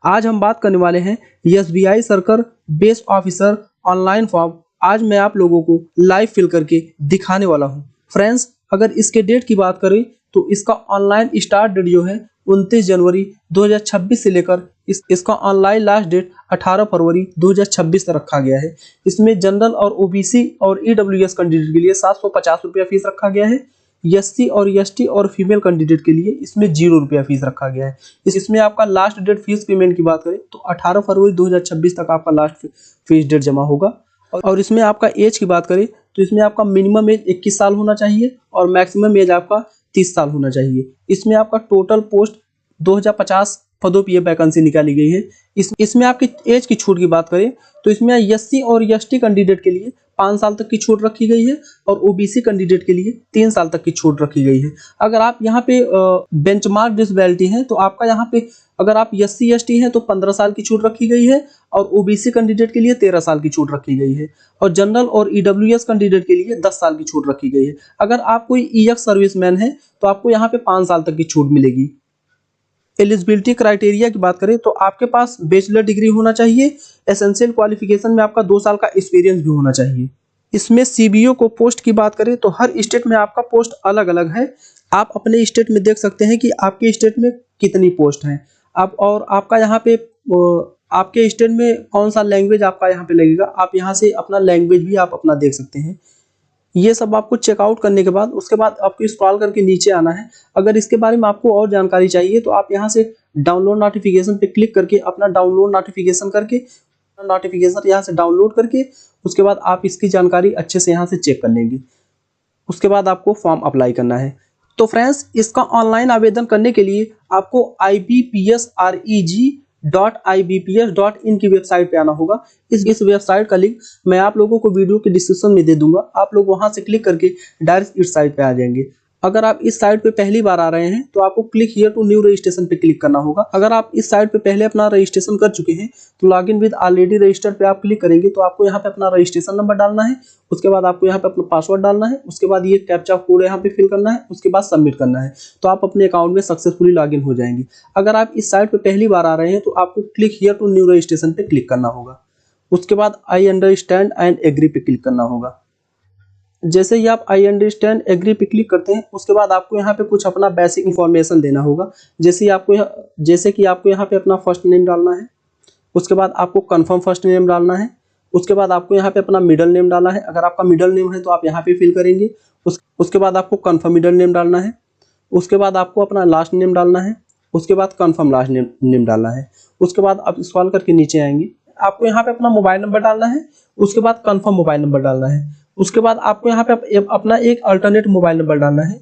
आज हम बात करने वाले हैं SBI circle base officer online form. आज मैं आप लोगों को लाइव फिल करके दिखाने वाला हूं। फ्रेंड्स, अगर इसके डेट की बात करें तो इसका ऑनलाइन स्टार्ट डेट जो है 29 जनवरी 2026 से लेकर इसका ऑनलाइन लास्ट डेट 18 फरवरी 2026 तक रखा गया है। इसमें जनरल और ओबीसी और ईडब्ल्यूएस कैंडिडेट के लिए 750 रुपया फीस रखा गया है। एससी और एसटी और फीमेल कैंडिडेट के लिए इसमें 0 रुपया फीस रखा गया है। इसमें आपका लास्ट डेट फीस पेमेंट की बात करें तो 18 फरवरी 2026 तक आपका लास्ट फीस डेट जमा होगा। और इसमें आपका एज की बात करें तो इसमें आपका मिनिमम एज 21 साल होना चाहिए और मैक्सिमम एज आपका 30 साल होना चाहिए। इसमें आपका टोटल पोस्ट 2050 पदों पर यह वैकेंसी निकाली गई है। इसमें आपकी एज की छूट की बात करें तो इसमें एससी और एसटी कैंडिडेट के लिए 5 साल तक की छूट रखी गई है और ओबीसी कैंडिडेट के लिए 3 साल तक की छूट रखी गई है। अगर आप यहाँ पे बेंचमार्क डिसेबिलिटी हैं तो आपका यहाँ पे अगर आप एससी एसटी हैं तो 15 साल की छूट रखी गई है और ओबीसी कैंडिडेट के लिए 13 साल की छूट रखी गई है और जनरल और ईडब्ल्यूएस कैंडिडेट के लिए 10 साल की छूट रखी गई है। अगर आप कोई ईएक्स सर्विसमैन है तो आपको यहाँ पे 5 साल तक की छूट मिलेगी। एलिजिबिलिटी क्राइटेरिया की बात करें तो आपके पास बैचलर डिग्री होना चाहिए। एसेंशियल क्वालिफिकेशन में आपका 2 साल का एक्सपीरियंस भी होना चाहिए। इसमें सीबीओ को पोस्ट की बात करें तो हर स्टेट में आपका पोस्ट अलग अलग है। आप अपने स्टेट में देख सकते हैं कि आपके स्टेट में कितनी पोस्ट हैं। आप और आपका यहाँ पे आपके स्टेट में कौन सा लैंग्वेज आपका यहाँ पे लगेगा, आप यहाँ से अपना लैंग्वेज भी आप अपना देख सकते हैं। ये सब आपको चेकआउट करने के बाद उसके बाद आपको स्क्रॉल करके नीचे आना है। अगर इसके बारे में आपको और जानकारी चाहिए तो आप यहाँ से डाउनलोड नोटिफिकेशन पे क्लिक करके अपना डाउनलोड नोटिफिकेशन यहाँ से डाउनलोड करके उसके बाद आप इसकी जानकारी अच्छे से यहाँ से चेक कर लेंगे। उसके बाद आपको फॉर्म अप्लाई करना है। तो फ्रेंड्स, इसका ऑनलाइन आवेदन करने के लिए आपको ibpsreg.ibps.in की वेबसाइट पे आना होगा। इस वेबसाइट का लिंक मैं आप लोगों को वीडियो के डिस्क्रिप्शन में दे दूंगा। आप लोग वहां से क्लिक करके डायरेक्ट इस साइट पे आ जाएंगे। अगर आप इस साइट पे पहली बार आ रहे हैं तो आपको click here to new registration पे क्लिक करना होगा। अगर आप इस साइट पे पहले अपना रजिस्ट्रेशन कर चुके हैं तो लॉगिन विद ऑलरेडी रजिस्टर्ड पे आप क्लिक करेंगे तो आपको यहाँ पे अपना रजिस्ट्रेशन नंबर डालना है। उसके बाद आपको यहाँ पे अपना पासवर्ड डालना है। उसके बाद ये कैप्चा कोड यहाँ पे फिल करना है। उसके बाद सबमिट करना है तो आप अपने अकाउंट में सक्सेसफुली लॉगिन हो जाएंगे। अगर आप इस साइट पे पहली बार आ रहे हैं तो आपको click here to new registration पे क्लिक करना होगा। उसके बाद आई अंडरस्टैंड एंड एग्री पे क्लिक करना होगा। जैसे ही आप आई अंडरस्टैंड एग्री पे क्लिक करते हैं उसके बाद आपको यहाँ पे कुछ अपना बेसिक इंफॉर्मेशन देना होगा। जैसे कि आपको यहाँ पे अपना फर्स्ट नेम डालना है। उसके बाद आपको कंफर्म फर्स्ट नेम डालना है। उसके बाद आपको यहाँ पे अपना मिडिल नेम डालना है। अगर आपका मिडिल नेम है तो आप यहाँ पे फिल करेंगे। उसके बाद आपको कंफर्म मिडिल नेम डालना है। उसके बाद आपको अपना लास्ट नेम डालना है। उसके बाद कंफर्म लास्ट नेम डालना है। उसके बाद आप स्क्रॉल करके नीचे आएंगे। आपको यहाँ पे अपना मोबाइल नंबर डालना है। उसके बाद कंफर्म मोबाइल नंबर डालना है। उसके बाद आपको यहाँ पे अपना एक अल्टरनेट मोबाइल नंबर डालना है।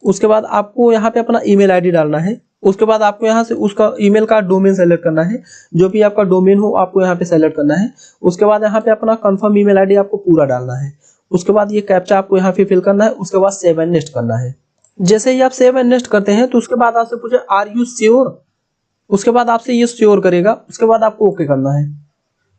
उसके बाद आपको यहाँ पे अपना ईमेल आईडी डालना है। उसके बाद आपको यहाँ से उसका ईमेल का डोमेन सेलेक्ट करना है। जो भी आपका डोमेन हो आपको यहाँ पे सेलेक्ट करना है। उसके बाद यहाँ पे अपना कंफर्म ईमेल आईडी आपको पूरा डालना है। उसके बाद ये कैप्चा आपको यहाँ पे फिल करना है। उसके बाद सेव एंड नेक्स्ट करना है। जैसे ही आप सेव एंड नेक्स्ट करते हैं तो उसके बाद आपसे पूछे आर यू श्योर। उसके बाद आपसे ये श्योर करेगा। उसके बाद आपको ओके करना है।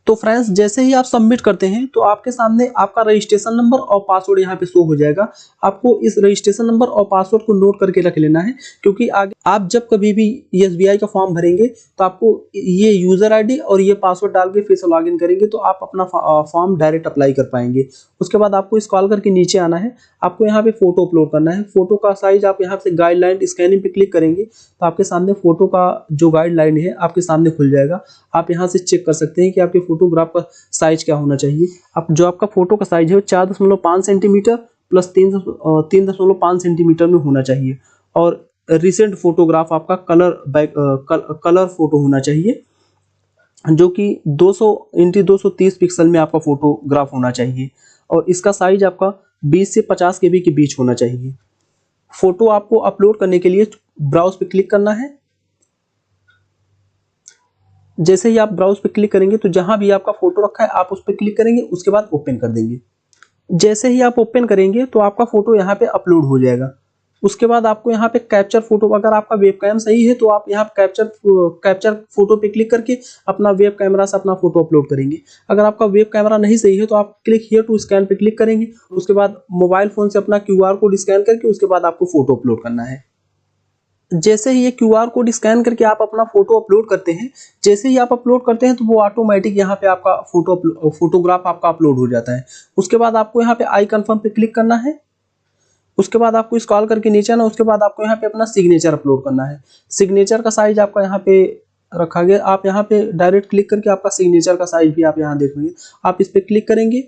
तो फ्रेंड्स, जैसे ही आप सबमिट करते हैं तो आपके सामने आपका रजिस्ट्रेशन नंबर और पासवर्ड यहाँ पे शो हो जाएगा। आपको इस रजिस्ट्रेशन नंबर और पासवर्ड को नोट करके रख लेना है क्योंकि आगे आप जब कभी भी एसबीआई का फॉर्म भरेंगे तो आपको ये यूजर आईडी और ये पासवर्ड डाल के फिर से लॉगिन करेंगे तो आप अपना फॉर्म डायरेक्ट अप्लाई कर पाएंगे। उसके बाद आपको स्क्रॉल करके नीचे आना है। आपको यहाँ पे फोटो अपलोड करना है। फोटो का साइज आप यहाँ से गाइडलाइन स्कैनिंग पे क्लिक करेंगे तो आपके सामने फोटो का जो गाइडलाइन है आपके सामने खुल जाएगा। आप यहाँ से चेक कर सकते हैं कि आपके फोटोग्राफ का साइज क्या होना चाहिए। आप जो आपका फोटो का साइज है 4.5 सेंटीमीटर प्लस 3.5 सेंटीमीटर में होना चाहिए और रिसेंट फोटोग्राफ आपका कलर फोटो होना चाहिए जो कि 200x230 पिक्सल में आपका फोटोग्राफ होना चाहिए और इसका साइज आपका 20 से 50 KB के बीच होना चाहिए। फोटो आपको अपलोड करने के लिए ब्राउज पे क्लिक करना है। जैसे ही आप ब्राउज पे क्लिक करेंगे तो जहां भी आपका फोटो रखा है आप उस पर क्लिक करेंगे। उसके बाद ओपन कर देंगे। जैसे ही आप ओपन करेंगे तो आपका फोटो यहाँ पे अपलोड हो जाएगा। उसके बाद आपको यहाँ पे कैप्चर फोटो, अगर आपका वेब कैम सही है तो आप यहाँ कैप्चर फोटो पे क्लिक करके अपना वेब कैमरा से अपना फोटो अपलोड करेंगे। अगर आपका वेब कैमरा नहीं सही है तो आप क्लिक हियर टू स्कैन पे क्लिक करेंगे। उसके बाद मोबाइल फोन से अपना QR कोड स्कैन करके उसके बाद आपको फोटो अपलोड करना है। जैसे ही ये QR कोड स्कैन करके आप अपना फोटो अपलोड करते हैं, जैसे ही आप अपलोड करते हैं तो वो ऑटोमेटिक यहाँ पे आपका फोटोग्राफ आपका अपलोड हो जाता है। उसके बाद आपको यहाँ पे आई कन्फर्म पे क्लिक करना है। उसके बाद आपको स्क्रॉल करके नीचे आना, उसके बाद आपको यहाँ पे अपना सिग्नेचर अपलोड करना है। सिग्नेचर का साइज आपका यहाँ पे रखा गया, आप यहाँ पे डायरेक्ट क्लिक करके आपका सिग्नेचर का साइज भी आप यहाँ देख लेंगे। आप इस पर क्लिक करेंगे,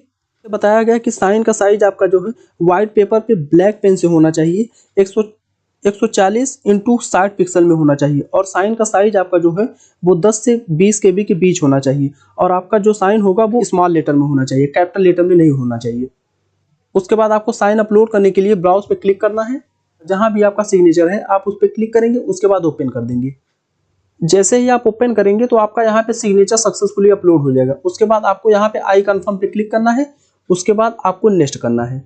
बताया गया कि साइन का साइज आपका जो है व्हाइट पेपर पे ब्लैक पेन से होना चाहिए, 140x60 पिक्सल में होना चाहिए, और साइन का साइज आपका जो है वो 10 से 20 KB के बीच होना चाहिए, और आपका जो साइन होगा वो स्मॉल लेटर में होना चाहिए, कैपिटल लेटर में नहीं होना चाहिए। उसके बाद आपको साइन अपलोड करने के लिए ब्राउज पे क्लिक करना है, जहां भी आपका सिग्नेचर है आप उस पर क्लिक करेंगे, उसके बाद ओपन कर देंगे। जैसे ही आप ओपन करेंगे तो आपका यहाँ पे सिग्नेचर सक्सेसफुली अपलोड हो जाएगा। उसके बाद आपको यहाँ पे आई कन्फर्म पे क्लिक करना है, उसके बाद आपको नेक्स्ट करना है।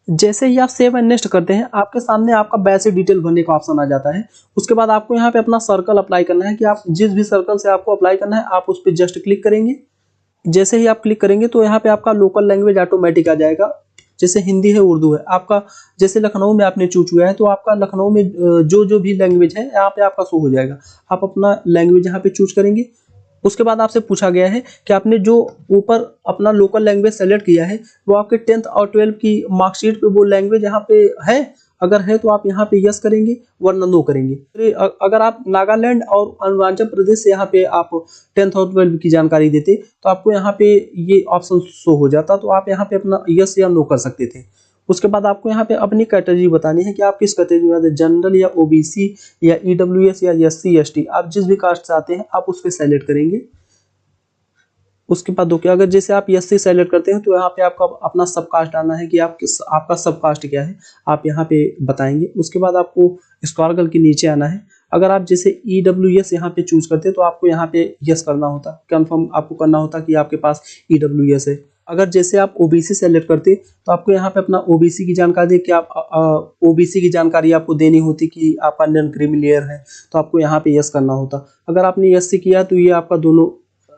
जैसे ही आप सेव एंड नेक्स्ट करते हैं, आपके सामने आपका बेसिक डिटेल भरने का ऑप्शन आ जाता है। उसके बाद आपको यहाँ पे अपना सर्कल अप्लाई करना है कि आप जिस भी सर्कल से आपको अप्लाई करना है आप उस पर जस्ट क्लिक करेंगे। जैसे ही आप क्लिक करेंगे तो यहाँ पे आपका लोकल लैंग्वेज ऑटोमेटिक आ जाएगा, जैसे हिंदी है, उर्दू है। आपका जैसे लखनऊ में आपने चूज हुआ है तो आपका लखनऊ में जो भी लैंग्वेज है यहाँ पे आपका शो हो जाएगा। आप अपना लैंग्वेज यहाँ पे चूज करेंगे। उसके बाद आपसे पूछा गया है कि आपने जो ऊपर अपना लोकल लैंग्वेज सेलेक्ट किया है वो आपके 10th और 12th की मार्कशीट पे वो लैंग्वेज यहाँ पे है। अगर है तो आप यहाँ पे यस करेंगे, वरना नो करेंगे। अगर आप नागालैंड और अरुणाचल प्रदेश से यहाँ पे आप 10th और 12th की जानकारी देते तो आपको यहाँ पे ये ऑप्शन शो हो जाता, तो आप यहाँ पे अपना यस या नो कर सकते थे। उसके बाद आपको यहाँ पे अपनी कैटेगरी बतानी है कि आप किस कैटेगरी में आते हैं, जनरल या OBC या EWS या SC ST, आप जिस भी कास्ट से आते हैं आप उस पर सेलेक्ट करेंगे। उसके बाद देखिए, अगर जैसे आप SC सेलेक्ट करते हैं तो यहाँ पे आपका अपना सब कास्ट डालना है कि आपका सब कास्ट क्या है, आप यहाँ पे बताएंगे। उसके बाद आपको स्क्रॉल करके नीचे आना है। अगर आप जैसे EWS यहाँ पे चूज करते हैं तो आपको यहाँ पे यस करना होता, कंफर्म आपको करना होता कि आपके पास EWS है। अगर जैसे आप OBC सेलेक्ट करते तो आपको यहाँ पे अपना OBC की जानकारी कि आप OBC की जानकारी आपको देनी होती कि आपका नॉन क्रीमी लेयर है, तो आपको यहाँ पे यस करना होता। अगर आपने SC किया तो ये आपका दोनों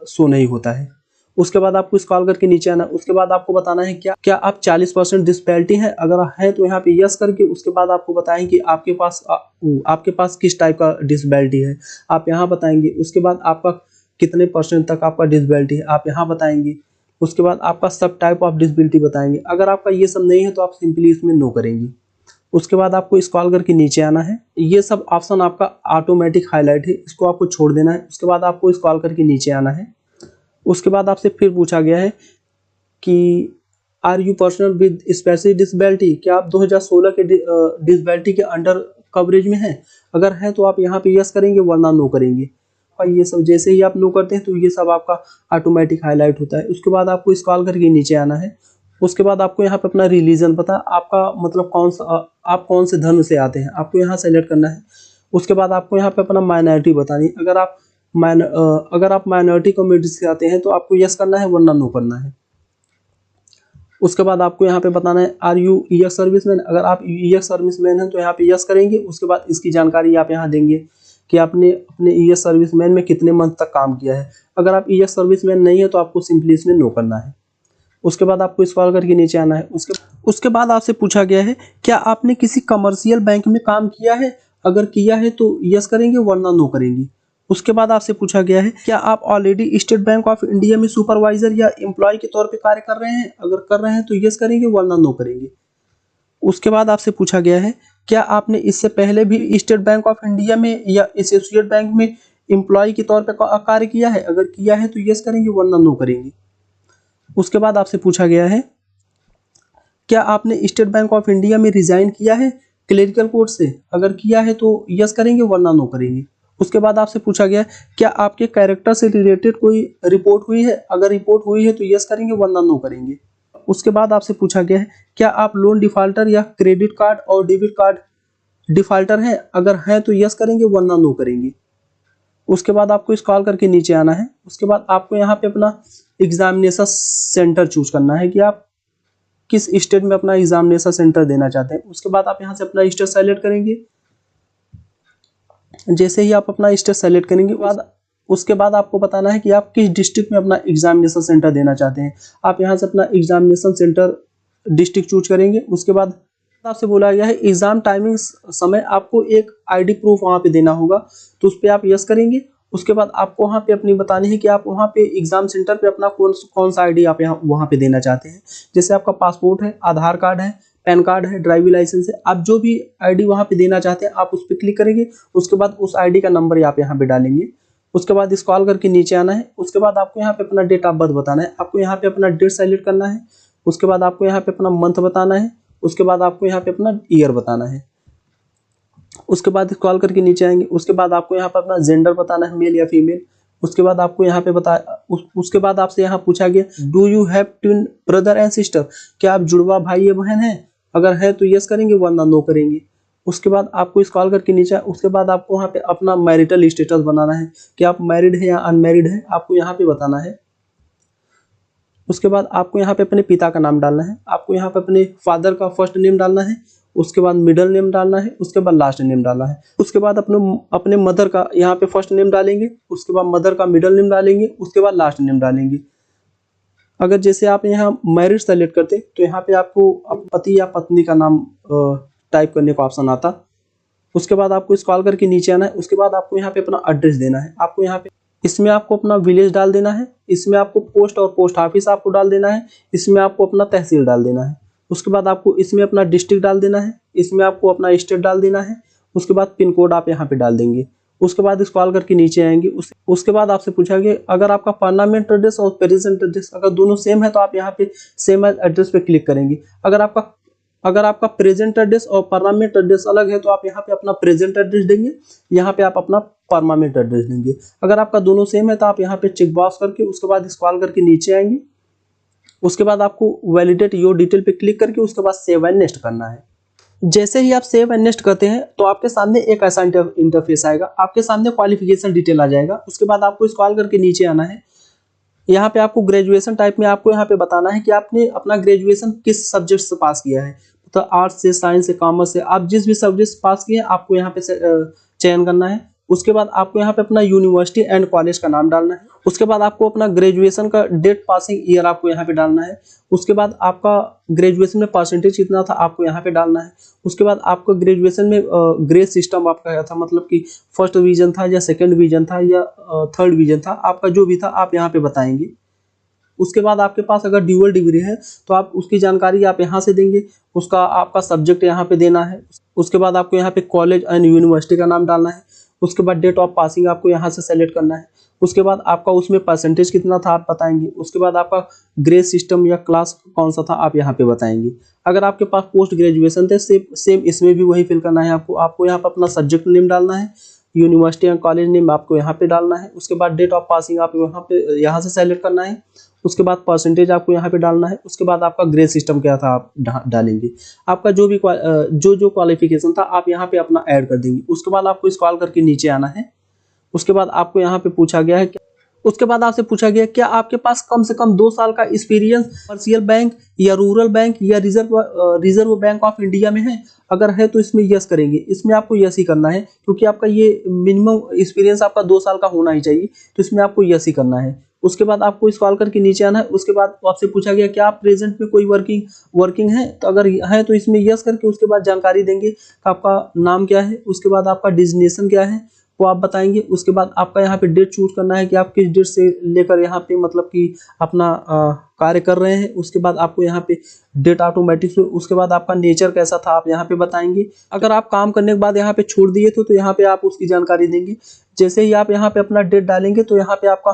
शो नहीं होता है। उसके बाद आपको स्क्रॉल करके नीचे आना। उसके बाद आपको बताना है क्या आप 40% डिसेबिलिटी है, अगर है तो यहाँ पे यस करके उसके बाद आपको बताएं कि आपके पास किस टाइप का डिसेबिलिटी है, आप यहाँ बताएंगे। उसके बाद आपका कितने % तक आपका डिसेबिलिटी है, आप यहाँ बताएंगे। उसके बाद आपका सब टाइप ऑफ डिसेबिलिटी बताएंगे। अगर आपका ये सब नहीं है तो आप सिंपली इसमें नो करेंगे। उसके बाद आपको स्क्रॉल करके नीचे आना है। ये सब ऑप्शन आपका ऑटोमेटिक हाईलाइट है, इसको आपको छोड़ देना है। उसके बाद आपको स्क्रॉल करके नीचे आना है। उसके बाद आपसे फिर पूछा गया है कि are you person with special disability, क्या आप 2016 के डिसेबिलिटी के अंडर कवरेज में हैं। अगर है तो आप यहाँ पे यस करेंगे, वरना नो करेंगे। और ये सब जैसे ही आप नो करते हैं तो ये सब आपका ऑटोमेटिक हाईलाइट होता है। उसके बाद आपको स्क्रॉल करके नीचे आना है। उसके बाद आपको यहाँ पे अपना रिलीजन पता, आपका मतलब आप कौन से धर्म से आते हैं, आपको यहाँ सेलेक्ट करना है। उसके बाद आपको यहाँ पे अपना माइनॉरिटी बतानी है। अगर आप माइनॉरिटी कम्युनिटी से आते हैं तो आपको यस करना है, वरना नो करना है। उसके बाद आपको यहाँ पे बताना है आर यू EX सर्विसमैन, अगर आप EX सर्विसमैन हैं तो यहाँ पे यस करेंगे। उसके बाद इसकी जानकारी आप यहाँ देंगे कि आपने अपने EX सर्विसमैन में कितने मंथ तक काम किया है। अगर आप EX सर्विसमैन नहीं है तो आपको सिंपली इसमें नो करना है। उसके बाद आपको स्क्रॉल करके नीचे आना है। उसके बाद आपसे पूछा गया है क्या आपने किसी कमर्शियल बैंक में काम किया है, अगर किया है तो यस करेंगे, वरना नो करेंगे। उसके बाद आपसे पूछा गया है क्या आप already state bank of India में सुपरवाइजर या एम्प्लॉय के तौर पे कार्य कर रहे हैं, अगर कर रहे हैं तो यस करेंगे, वरना नो करेंगे। उसके बाद आपसे पूछा गया है क्या आपने इससे पहले भी स्टेट बैंक ऑफ इंडिया में या एसोसिएट बैंक में एम्प्लॉय के तौर पे कार्य किया है, अगर किया है तो यस करेंगे, वरना नो करेंगे। उसके बाद आपसे पूछा गया है क्या आपने स्टेट बैंक ऑफ इंडिया में रिजाइन किया है क्लेरिकल कोड से, अगर किया है तो यस करेंगे, वरना नो करेंगे। उसके बाद आपसे पूछा गया क्या आपके कैरेक्टर से रिलेटेड कोई रिपोर्ट हुई है, अगर रिपोर्ट हुई है तो यस करेंगे, वरना नो करेंगे। उसके बाद आपसे पूछा गया है क्या आप लोन डिफॉल्टर या क्रेडिट कार्ड और डेबिट कार्ड डिफॉल्टर हैं, अगर हैं तो यस करेंगे, वरना नो करेंगे। उसके बाद आपको स्क्रॉल करके नीचे आना है। उसके बाद आपको यहाँ पे अपना एग्जामिनेशन सेंटर चूज करना है कि आप किस स्टेट में अपना एग्जामिनेशन सेंटर देना चाहते हैं। उसके बाद आप यहाँ से अपना स्टेट सेलेक्ट करेंगे। जैसे ही आप अपना स्टेट सेलेक्ट करेंगे उसके बाद आपको बताना है कि आप किस डिस्ट्रिक्ट में अपना एग्जामिनेशन सेंटर देना चाहते हैं। आप यहाँ से अपना एग्जामिनेशन सेंटर डिस्ट्रिक्ट चूज करेंगे। उसके बाद आपसे बोला गया है एग्जाम टाइमिंग समय आपको एक आईडी प्रूफ वहाँ पे देना होगा, तो उस पर आप यस करेंगे। उसके बाद आपको वहाँ पे अपनी बतानी है कि आप वहाँ पे एग्जाम सेंटर पे अपना कौन सा आईडी आप यहाँ वहाँ पे देना चाहते हैं। जैसे आपका पासपोर्ट है, आधार कार्ड है, पैन कार्ड है, ड्राइविंग लाइसेंस है, आप जो भी आईडी वहाँ पे देना चाहते हैं आप उस पर क्लिक करेंगे। उसके बाद उस आईडी का नंबर आप यहाँ पे डालेंगे। उसके बाद स्क्रॉल करके नीचे आना है। उसके बाद आपको यहाँ पे अपना डेट ऑफ बर्थ बताना है, आपको यहाँ पे अपना डेट सेलेक्ट करना है। उसके बाद आपको यहाँ पे अपना मंथ बताना है। उसके बाद आपको यहाँ पे अपना ईयर बताना है। उसके बाद स्क्रॉल करके नीचे आएंगे। उसके बाद आपको यहाँ पर अपना जेंडर बताना है, मेल या फीमेल। उसके बाद आपको यहाँ पे उसके बाद आपसे यहाँ पूछा गया do you have twin brother and sister, क्या आप जुड़वा भाई या बहन हैं? अगर है तो यस करेंगे, वरना नो करेंगे। उसके बाद आपको स्क्रॉल करके नीचे, उसके बाद आपको वहाँ पे अपना मैरिटल स्टेटस बनाना है कि आप मैरिड है या अनमैरिड है, आपको यहाँ पे बताना है। उसके बाद आपको यहाँ पे अपने पिता का नाम डालना है, आपको यहाँ पे अपने फादर का फर्स्ट नेम डालना है। उसके बाद मिडिल नेम डालना है। उसके बाद लास्ट नेम डालना है। उसके बाद अपने मदर का यहाँ पे फर्स्ट नेम डालेंगे। उसके बाद मदर का मिडिल नेम डालेंगे। उसके बाद लास्ट नेम डालेंगे। अगर जैसे आप यहाँ मैरिड सेलेक्ट करते तो यहाँ पे आपको पति या पत्नी का नाम टाइप करने का ऑप्शन आता। उसके बाद आपको स्क्रॉल करके नीचे आना है। उसके बाद आपको यहाँ पे अपना एड्रेस देना है। आपको यहाँ पे इसमें आपको अपना विलेज डाल देना है। इसमें आपको पोस्ट और पोस्ट ऑफिस आपको डाल देना है। इसमें आपको अपना तहसील डाल देना है। उसके बाद आपको इसमें अपना डिस्ट्रिक्ट डाल देना है। इसमें आपको अपना स्टेट डाल देना है। उसके बाद पिन कोड आप यहाँ पे डाल देंगे। उसके बाद स्क्रॉल करके नीचे आएंगे। उसके बाद आपसे पूछा गया अगर आपका परमानेंट एड्रेस और प्रेजेंट एड्रेस अगर दोनों सेम है तो आप यहाँ पे सेम एड्रेस पे क्लिक करेंगे। अगर आपका प्रेजेंट एड्रेस और परमानेंट एड्रेस अलग है तो आप यहाँ पे अपना प्रेजेंट एड्रेस देंगे, यहाँ पे आप अपना परमानेंट एड्रेस देंगे। अगर आपका दोनों सेम है तो आप यहाँ पे चेक बॉक्स करके उसके बाद स्क्रॉल करके नीचे आएंगे। उसके बाद आपको वैलिडेट योर डिटेल पे क्लिक करके उसके बाद सेव एंड नेक्स्ट करना है। जैसे ही आप सेव एंड नेक्स्ट करते हैं तो आपके सामने एक ऐसा इंटरफेस आएगा, आपके सामने क्वालिफिकेशन डिटेल आ जाएगा। उसके बाद आपको स्क्रॉल करके नीचे आना है। यहाँ पे आपको ग्रेजुएशन टाइप में आपको यहाँ पे बताना है कि आपने अपना ग्रेजुएशन किस सब्जेक्ट से पास किया है, तो आर्ट्स से, साइंस से, कॉमर्स से, आप जिस भी सब्जेक्ट से पास किए हैं आपको यहाँ पे चयन करना है। उसके बाद आपको यहाँ पे अपना यूनिवर्सिटी एंड कॉलेज का नाम डालना है। उसके बाद आपको अपना ग्रेजुएशन का डेट पासिंग ईयर आपको यहाँ पे डालना है। उसके बाद आपका ग्रेजुएशन में परसेंटेज कितना था आपको यहाँ पे डालना है। उसके बाद आपको ग्रेजुएशन में ग्रेड सिस्टम आपका क्या था, मतलब कि फर्स्ट डिवीजन था या सेकंड डिवीजन था या थर्ड डिवीजन था, आपका जो भी था आप यहाँ पे बताएंगे। उसके बाद आपके पास अगर ड्यूअल डिग्री है तो आप उसकी जानकारी आप यहाँ से देंगे। उसका आपका सब्जेक्ट यहाँ पे देना है। उसके बाद आपको यहाँ पे कॉलेज एंड यूनिवर्सिटी का नाम डालना है। उसके बाद डेट ऑफ पासिंग आपको यहाँ से सेलेक्ट करना है। उसके बाद आपका उसमें परसेंटेज कितना था आप बताएंगे। उसके बाद आपका ग्रेड सिस्टम या क्लास कौन सा था आप यहाँ पे बताएंगे। अगर आपके पास पोस्ट ग्रेजुएशन थे सेम इसमें भी वही फिल करना है आपको यहाँ पर अपना सब्जेक्ट नेम डालना है, यूनिवर्सिटी या कॉलेज नेम आपको यहाँ पे डालना है। उसके बाद डेट ऑफ पासिंग आप यहाँ से सेलेक्ट करना है। उसके बाद परसेंटेज आपको यहाँ पे डालना है। उसके बाद आपका ग्रेड सिस्टम क्या था आप डालेंगे। आपका जो भी जो क्वालिफिकेशन था आप यहाँ पे अपना ऐड कर देंगे। उसके बाद आपको स्क्रॉल करके नीचे आना है। उसके बाद आपको यहाँ पे पूछा गया है उसके बाद आपसे पूछा गया क्या आपके पास कम से कम 2 साल का एक्सपीरियंस कमर्शियल बैंक या रूरल बैंक या रिजर्व बैंक ऑफ इंडिया में है। अगर है तो इसमें यस करेंगे, इसमें आपको यस ही करना है क्योंकि आपका ये मिनिमम एक्सपीरियंस आपका 2 साल का होना ही चाहिए, तो इसमें आपको यस ही करना है। उसके बाद आपको स्क्रॉल करके नीचे आना है। उसके बाद आपसे पूछा गया क्या आप प्रेजेंट में कोई वर्किंग है, तो अगर है तो इसमें यस करके उसके बाद जानकारी देंगे आपका नाम क्या है। उसके बाद आपका डिजिग्नेशन क्या है वो आप बताएंगे। उसके बाद आपका यहाँ पे डेट चूज करना है कि आप किस डेट से लेकर यहाँ पे मतलब कि अपना कार्य कर रहे हैं। उसके बाद आपको यहाँ पे डेट ऑटोमेटिक। उसके बाद आपका नेचर कैसा था आप यहाँ पे बताएंगे। अगर आप काम करने के बाद यहाँ पे छोड़ दिए तो यहाँ पे आप उसकी जानकारी देंगे। जैसे ही आप यहाँ पे अपना डेट डालेंगे तो यहाँ पे आपका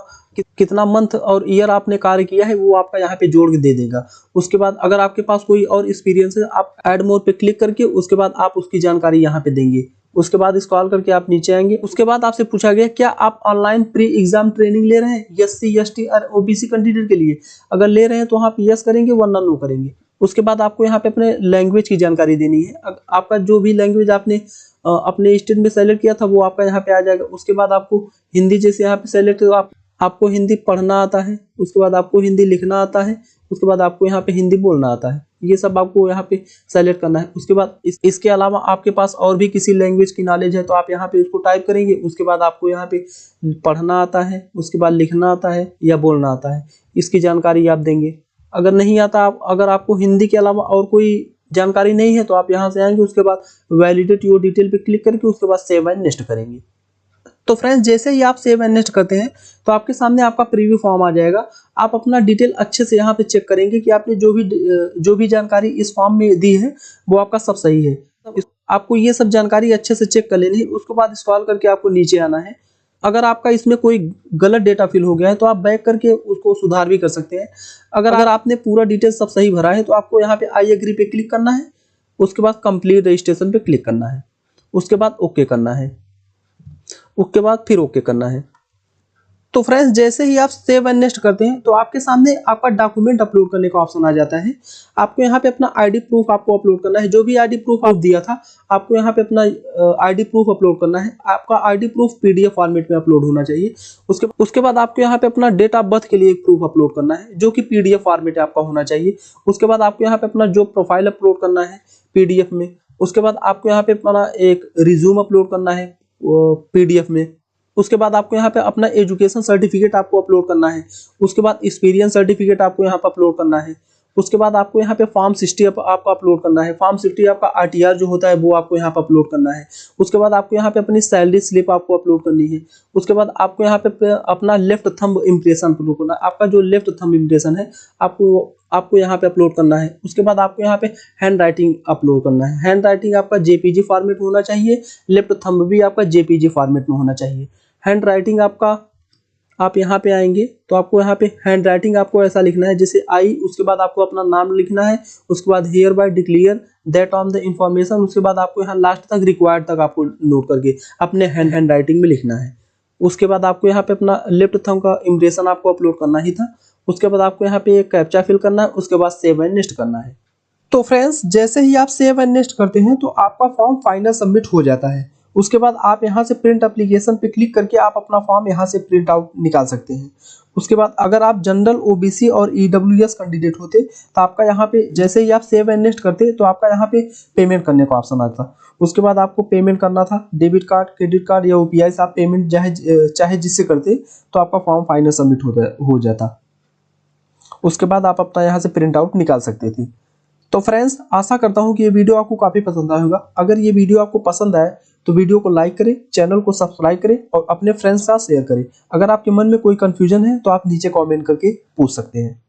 कितना मंथ और ईयर आपने कार्य किया है वो आपका यहाँ पे जोड़ के दे देगा। उसके बाद अगर आपके पास कोई और एक्सपीरियंस है आप ऐड मोर पे क्लिक करके उसके बाद आप उसकी जानकारी यहाँ पे देंगे। उसके बाद स्क्रॉल करके आप नीचे आएंगे। उसके बाद आपसे पूछा गया क्या आप ऑनलाइन प्री एग्जाम ट्रेनिंग ले रहे हैं एससी एसटी और ओबीसी कैंडिडेट के लिए। अगर ले रहे हैं तो आप यस करेंगे वरना नो करेंगे। उसके बाद आपको यहाँ पे अपने लैंग्वेज की जानकारी देनी है। आपका जो भी लैंग्वेज आपने अपने स्टेट में सेलेक्ट किया था वो आपका यहाँ पे आ जाएगा। उसके बाद आपको हिंदी जैसे यहाँ पे सेलेक्ट आपको हिंदी पढ़ना आता है। उसके बाद आपको हिंदी लिखना आता है। उसके बाद आपको यहाँ पे हिंदी बोलना आता है। ये सब आपको यहाँ पे सेलेक्ट करना है। उसके बाद इसके अलावा आपके पास और भी किसी लैंग्वेज की नॉलेज है तो आप यहाँ पे उसको टाइप करेंगे। उसके बाद आपको यहाँ पे पढ़ना आता है, उसके बाद लिखना आता है या बोलना आता है, इसकी जानकारी आप देंगे। अगर नहीं आता अगर आपको हिंदी के अलावा और कोई जानकारी नहीं है तो आप यहाँ से आएंगे, उसके बाद वैलिडेट योर डिटेल पे क्लिक करके उसके बाद सेव एंड नेक्स्ट करेंगे। तो फ्रेंड्स जैसे ही आप सेव एंड नेक्स्ट करते हैं तो आपके सामने आपका प्रीव्यू फॉर्म आ जाएगा। आप अपना डिटेल अच्छे से यहाँ पे चेक करेंगे कि आपने जो भी जानकारी इस फॉर्म में दी है वो आपका सब सही है। आपको ये सब जानकारी अच्छे से चेक कर लेनी है। उसके बाद स्क्रॉल करके आपको नीचे आना है। अगर आपका इसमें कोई गलत डेटा फिल हो गया है तो आप बैक करके उसको सुधार भी कर सकते हैं। अगर आपने पूरा डिटेल सब सही भरा है तो आपको यहाँ पे आई एग्री पे क्लिक करना है, उसके बाद कंप्लीट रजिस्ट्रेशन पे क्लिक करना है, उसके बाद ओके करना है, उसके बाद फिर ओके करना है। तो फ्रेंड्स जैसे ही आप सेव एंड नेक्स्ट करते हैं तो आपके सामने आपका डॉक्यूमेंट अपलोड करने का ऑप्शन आ जाता है। आपको यहाँ पे अपना आईडी प्रूफ आपको अपलोड करना है। जो भी आईडी प्रूफ आप दिया था आपको यहाँ पे अपना आईडी प्रूफ अपलोड करना है। आपका आईडी प्रूफ पीडीएफ फॉर्मेट में अपलोड होना चाहिए। उसके बाद आपको यहाँ पे अपना डेट ऑफ बर्थ के लिए एक प्रूफ अपलोड करना है जो कि पीडीएफ फॉर्मेट आपका होना चाहिए। उसके बाद आपको यहाँ पे अपना जॉब प्रोफाइल अपलोड करना है पीडीएफ में। उसके बाद आपको यहाँ पे अपना एक रिज्यूम अपलोड करना है पीडीएफ में। उसके बाद आपको यहाँ पे अपना एजुकेशन सर्टिफिकेट आपको अपलोड करना है। उसके बाद एक्सपीरियंस सर्टिफिकेट आपको यहाँ पे अपलोड करना है। उसके बाद आपको यहाँ पे फॉर्म 60 आपको अपलोड करना है। फॉर्म 60 आपका आरटीआर जो होता है वो आपको यहाँ पे अपलोड करना है। उसके बाद आपको यहाँ पे अपनी सैलरी स्लिप आपको अपलोड करनी है। उसके बाद आपको यहाँ पे अपना लेफ्ट थंब इम्प्रेशन अपलोड करना है। आपका जो लेफ्ट थंब इम्प्रेशन है आपको यहाँ पे अपलोड करना है। उसके बाद आपको यहाँ पे हैंड राइटिंग अपलोड करना है। हैंड राइटिंग आपका जेपीजी फॉर्मेट में होना चाहिए। लेफ्ट थंब भी आपका जेपीजी फॉर्मेट में होना चाहिए। हैंड राइटिंग आपका आप यहाँ पे आएंगे तो आपको यहाँ पे हैंड राइटिंग आपको ऐसा लिखना है जैसे आई, उसके बाद आपको अपना नाम लिखना है। उसके बाद here bye declare that on the information. उसके बाद आपको यहाँ लास्ट तक रिक्वायर्ड तक आपको नोट करके अपने हैंड राइटिंग में लिखना है। उसके बाद आपको यहाँ पे अपना लेफ्ट थंब का इम्प्रेशन आपको अपलोड करना ही था। उसके बाद आपको यहाँ पे एक कैप्चा फिल करना है। उसके बाद सेव एंड नेक्स्ट करना है। तो फ्रेंड्स जैसे ही आप सेव एंड नेक्स्ट करते हैं तो आपका फॉर्म फाइनल सबमिट हो जाता है। उसके बाद आप यहाँ से प्रिंट एप्लीकेशन पे क्लिक करके आप अपना फॉर्म यहाँ से प्रिंट आउट निकाल सकते हैं। उसके बाद अगर आप जनरल ओबीसी और ईडब्ल्यूएस कैंडिडेट होते तो आपका यहाँ पे जैसे ही आप सेव एंड नेक्स्ट करते तो आपका यहाँ पे पेमेंट करने का ऑप्शन आता। उसके बाद आपको पेमेंट करना था डेबिट कार्ड, क्रेडिट कार्ड या यूपीआई से आप पेमेंट चाहे जिससे करते तो आपका फॉर्म फाइनल सबमिट हो जाता। उसके बाद आप अपना यहाँ से प्रिंट आउट निकाल सकते थे। तो फ्रेंड्स आशा करता हूँ कि ये वीडियो आपको काफ़ी पसंद आया होगा। अगर ये वीडियो आपको पसंद आए तो वीडियो को लाइक करें, चैनल को सब्सक्राइब करें और अपने फ्रेंड्स के साथ शेयर करें। अगर आपके मन में कोई कंफ्यूजन है तो आप नीचे कमेंट करके पूछ सकते हैं।